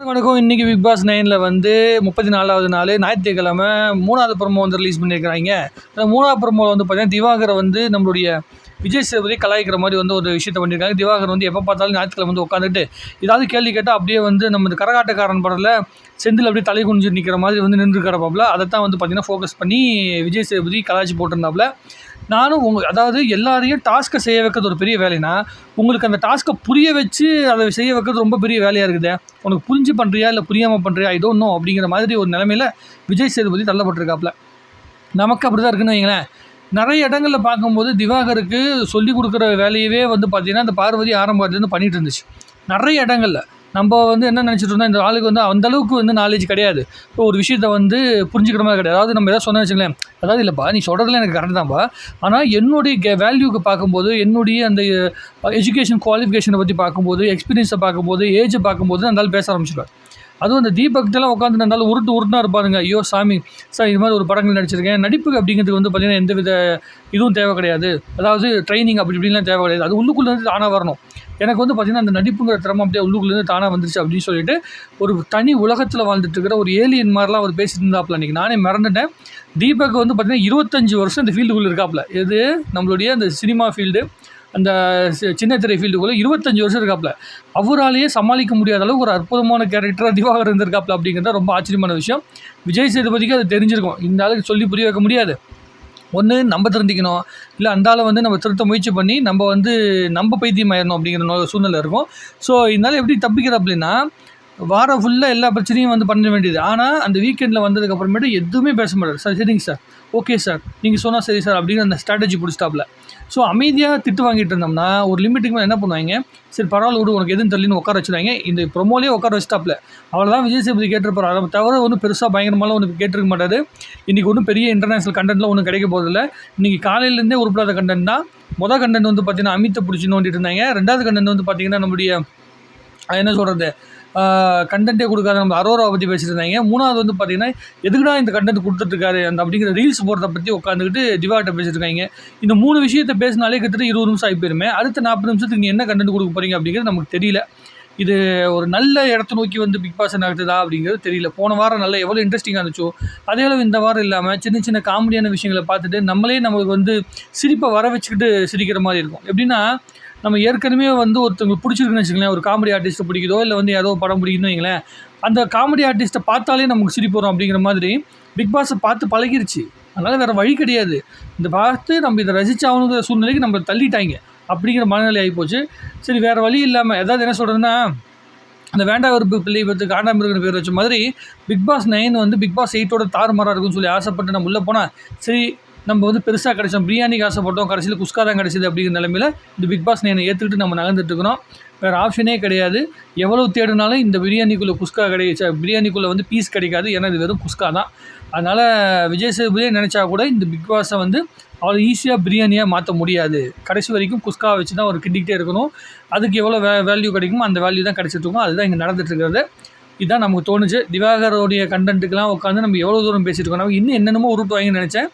வணக்கம். இன்னைக்கு big pass 9ல வந்து 34வது நாள் ஞாயிற்றுக்கிழமை 3வது ப்ரோமோ வந்து ரிலீஸ் பண்ணியிருக்கிறாங்க. அந்த 3வது ப்ரோமோவில் வந்து பார்த்தீங்கன்னா, திவாகர் வந்து நம்மளுடைய விஜய் சேதுபதி கலாய்க்கிற மாதிரி வந்து ஒரு விஷயத்த பண்ணியிருக்காங்க. திவாகர் வந்து எப்போ பார்த்தாலும் ஞாயிற்றுக்கிழமை வந்து உட்காந்துட்டு ஏதாவது கேள்வி கேட்டால் அப்படியே வந்து நம்ம இந்த கரகாட்டக்காரன் படத்தில் செந்தில் அப்படியே தலை குனிஞ்சு நிற்கிற மாதிரி வந்து நின்று கிடப்பாப்புல. அதை தான் வந்து பார்த்தீங்கன்னா ஃபோக்கஸ் பண்ணி விஜய் சேதுபதி கலாய்ச்சி போட்டிருந்தாப்புல. நானும் அதாவது எல்லாரையும் டாஸ்க்கை செய்ய வைக்கிறது ஒரு பெரிய வேலைனா, உங்களுக்கு அந்த டாஸ்க்கை புரிய வச்சு அதை செய்ய வைக்கிறது ரொம்ப பெரிய வேலையாக இருக்குதே. உனக்கு புரிஞ்சு பண்ணுறியா இல்லை புரியாமல் பண்ணுறியா ஐ டோன்ட் நோ அப்படிங்கிற மாதிரி ஒரு நிலைமையில் விஜய் சேதுபதி தள்ளப்பட்டிருக்காப்புல. நமக்கு அப்படி தான் இருக்குன்னு வைங்களேன். நிறைய இடங்களில் பார்க்கும்போது திவாகருக்கு சொல்லிக் கொடுக்குற வேலையவே வந்து பார்த்திங்கன்னா, அந்த பார்வதி ஆரம்பத்துலேருந்து பண்ணிகிட்டு இருந்துச்சு நிறைய இடங்களில். நம்ம வந்து என்ன நினச்சிட்டு இருந்தோம், இந்த ஆளுக்கு வந்து அந்தளவுக்கு வந்து நாலேஜ் கிடையாது. இப்போ ஒரு விஷயத்தை வந்து புரிஞ்சுக்கிற மாதிரி கிடையாது. அதாவது நம்ம எதாவது சொன்ன வச்சுங்களேன், அதாவது இல்லைப்பா நீ சொல்கிறதுல எனக்கு கரெக்ட் தான்ப்பா, ஆனால் என்னுடைய வேல்யூக்கு பார்க்கும்போது, என்னுடைய அந்த எஜுகேஷன் குவாலிஃபிகேஷனை பற்றி பார்க்கும்போது, எக்ஸ்பீரியன்ஸை பார்க்கும்போது, ஏஜை பார்க்கும்போது அந்த ஆள் பேச ஆரம்பிச்சிடுவார். அதுவும் அந்த தீபக்டெல்லாம் உட்காந்து இருந்தாலும் உருட்டுனா இருப்பாருங்க. ஐயோ சாமி சார், இது மாதிரி ஒரு படங்கள் நடிச்சிருக்கேன். நடிப்பு அப்படிங்கிறதுக்கு வந்து பார்த்திங்கன்னா எந்த வித இதுவும் தேவை கிடையாது. அதாவது ட்ரைனிங் அப்படி இப்படின்லாம் தேவை கிடையாது. அது உள்ளுக்குள்ளேருந்து தானாக வரணும். எனக்கு வந்து பார்த்திங்கன்னா அந்த நடிப்புங்கிற திறமை அப்படியே உள்ளுக்குள்ளேருந்து தானாக வந்துருச்சு அப்படின்னு சொல்லிட்டு ஒரு தனி உலகத்தில் வாழ்ந்துட்டு இருக்கிற ஒரு ஏலியன் மாதிரிலாம் அவர் பேசிட்டு இருந்தாப்புல. அன்றைக்கி நானே மறந்துட்டேன். தீபக் வந்து பார்த்திங்கன்னா 25 வருஷம் இந்த ஃபீல்டுக்குள்ளே இருக்காப்புல. எது நம்மளுடைய அந்த சினிமா ஃபீல்டு, அந்த சின்ன திரை ஃபீல்டுக்குள்ளே 25 வருஷம் இருக்காப்புல. அவராலேயே சமாளிக்க முடியாத அளவுக்கு ஒரு அற்புதமான கேரக்டராக திவாகர் இருந்திருக்காப்புல அப்படிங்கிறது ரொம்ப ஆச்சரியமான விஷயம். விஜய் சேதுபதிக்கு அது தெரிஞ்சிருக்கும். இந்த ஆளுக்கு சொல்லி புரிய வைக்க முடியாது. ஒன்று நம்ம திருந்திக்கணும், இல்லை அந்த ஆளை வந்து நம்ம திருத்த முயற்சி பண்ணி நம்ம வந்து நம்ம பைத்தியம் ஆயிடணும் அப்படிங்கிற சூழ்நிலை இருக்கும். ஸோ இதனால் எப்படி தப்பிக்கிற அப்படின்னா, வாரம் ஃபுல்லாக எல்லா பிரச்சனையும் வந்து பண்ண வேண்டியது. ஆனால் அந்த வீக்கெண்டில் வந்ததுக்கப்புறமேட்டு எதுவுமே பேச மாட்டார். சார் சரிங்க சார், ஓகே சார், நீங்கள் சொன்னால் சரி சார் அப்படிங்கிற அந்த ஸ்ட்ராட்டஜி பிடிச்சிட்டாப்புல. ஸோ அமைதியாக திட்டு வாங்கிட்டு இருந்தோம்னா ஒரு லிமிட்டுக்கு மேலே என்ன பண்ணுவாங்க, சரி பரவாயில்ல விடு உனக்கு எதுவும் தெரியலன்னு உட்கார வச்சுருவாங்க. இந்த ப்ரொமோலேயே உட்கார வச்சுட்டாப்புல. அவ்வளோதான் விஜய் சேதுபதி கேட்டிருப்பார். அதை தவிர ஒன்றும் பெருசாக பயங்கரமாலாம் ஒன்று கேட்டிருக்க மாட்டார். இன்றைக்கி ஒன்றும் பெரிய இன்டர்நேஷனல் கண்டென்ட்லாம் ஒன்றும் கிடைக்க போகிறதில்ல. இன்றைக்கி காலையிலேருந்தே உருப்படாத கண்டென்ட் தான். மொதல் கண்டென்ட் வந்து பார்த்திங்கன்னா அமித்தை பிடிச்சி நோண்டிட்டு இருந்தாங்க. ரெண்டாவது கண்டென்ட் வந்து பார்த்திங்கன்னா நம்முடைய என்ன சொல்கிறது, கண்டென்ட்டே கொடுக்காத நம்ம அரோராவை பற்றி பேசிட்டு இருந்தாங்க. மூணாவது வந்து பார்த்திங்கன்னா எதுக்குடா இந்த கண்டென்ட் கொடுத்துட்ருக்காரு அந்த அப்படிங்கிற ரீல்ஸ் போடுறத பற்றி உட்காந்துக்கிட்டு திவாகிட்ட பேசிட்டு இருக்காங்க. இந்த 3 விஷயத்தை பேசினாலே கிட்டத்தட்ட 20 நிமிஷம் ஆகி போயிருமே. அடுத்த 40 நிமிஷத்துக்கு நீங்கள் என்ன கண்டென்ட் கொடுக்க போகிறீங்க அப்படிங்கிறது நமக்கு தெரியல. இது ஒரு நல்ல இடத்த நோக்கி வந்து பிக் பாஸ் நடக்குதா அப்படிங்கிறது தெரியல. போன வாரம் நல்லா எவ்வளோ இன்ட்ரெஸ்டிங்காக இருந்துச்சோ அதே அளவு இந்த வாரம் இல்லாமல் சின்ன சின்ன காமெடியான விஷயங்களை பார்த்துட்டு நமக்கு வந்து சிரிப்பை வர வச்சுக்கிட்டு சிரிக்கிற மாதிரி இருக்கும். எப்படின்னா, நம்ம ஏற்கனவே வந்து ஒருத்தவங்களுக்கு பிடிச்சிருக்குன்னு வச்சுங்களேன், ஒரு காமெடி ஆர்டிஸ்ட்டை பிடிக்குதோ இல்லை வந்து ஏதோ படம் பிடிக்குன்னு வைங்களேன், அந்த காமெடி ஆர்டிஸ்ட்டை பார்த்தாலே நமக்கு சிரிப்பு வரும் அப்படிங்கிற மாதிரி பிக் பாஸை பார்த்து பழகிருச்சு. அதனால் வேறு வழி கிடையாது. இந்த பார்த்து நம்ம இதை ரசிச்சாகணுங்கிற சூழ்நிலைக்கு நம்ம தள்ளிட்டாங்க அப்படிங்கிற மனநிலை ஆகிப்போச்சு. சரி வேறு வழி இல்லாமல் ஏதாவது என்ன சொல்கிறதுன்னா, அந்த வேண்டா வெறுப்பு பிள்ளை பற்றி காண்டாமிருகிற பேர் வச்ச மாதிரி பிக் பாஸ் 9 வந்து பிக் பாஸ் 8ஓட தாறுமாறாக இருக்குன்னு சொல்லி ஆசைப்பட்டு நம்ம உள்ளே போனால், சரி நம்ம வந்து பெருசாக கிடைச்சோம், பிரியாணிக்கு ஆசைப்பட்டோம், கடைசியில் குஸ்கா தான் கிடைச்சிது அப்படிங்கிற நிலைமையில் இந்த பிக் பாஸ் 9 ஏற்றுக்கிட்டு நம்ம நகர்ந்துட்டுருக்கிறோம். வேறு ஆப்ஷனே கிடையாது. எவ்வளோ தேடினாலும் இந்த பிரியாணிக்குள்ளே குஸ்கா பிரியாணிக்குள்ளே வந்து பீஸ் கிடைக்காது. ஏன்னா இது வெறும் குஸ்கா தான். அதனால் விஜய் சேதுபதியே நினச்சா கூட இந்த பிக் பாஸை வந்து அவ்வளோ ஈஸியாக பிரியாணியாக மாற்ற முடியாது. கடைசி வரைக்கும் குஸ்காவை வச்சு தான் ஒரு கிண்டிக்கிட்டே இருக்கணும். அதுக்கு எவ்வளோ வேல்யூ கிடைக்குமோ அந்த வேல்யூ தான் கிடைச்சிட்ருக்கோம். அதுதான் இங்கே நடந்துகிட்ருக்கிறது. இதுதான் நமக்கு தோணுச்சு. திவாகரோடைய கண்டென்ட்டுக்கெலாம் உட்காந்து நம்ம எவ்வளோ தூரம் பேசிகிட்டு இருக்கோம். நம்ம இன்னும் என்னென்னமோ உருட்டுவாங்கன்னு நினச்சேன்.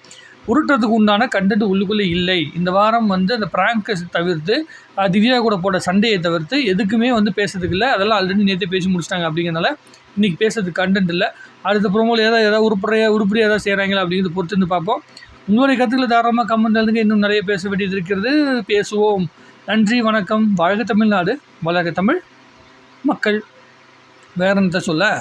உருட்டுறதுக்கு உண்டான கண்டென்ட் உள்ளுக்குள்ளே இல்லை. இந்த வாரம் வந்து அந்த ப்ராங்கை தவிர்த்து, திவ்யா கூட போட்ட சண்டையை தவிர்த்து எதுக்குமே வந்து பேசுறதுக்கு இல்லை. அதெல்லாம் ஆல்ரெடி நேற்றே பேசி முடிச்சிட்டாங்க அப்படிங்கிறனால இன்றைக்கி பேசுறதுக்கு கண்டென்ட் இல்லை. அடுத்த ப்ரோமோவில் ஏதாவது உருப்படியாக ஏதாவது செய்கிறாங்களா அப்படிங்கிறது பொறுத்து இருந்து பார்ப்போம். உங்களுடைய கருத்துக்களை தாராளமாக கமெண்ட் எழுதுங்க. இன்னும் நிறைய பேச வேண்டியது இருக்கிறது. பேசுவோம். நன்றி, வணக்கம். வாழ்க தமிழ்நாடு, வளர்க தமிழ் மக்கள். வேற என்னத்தை சொல்ல.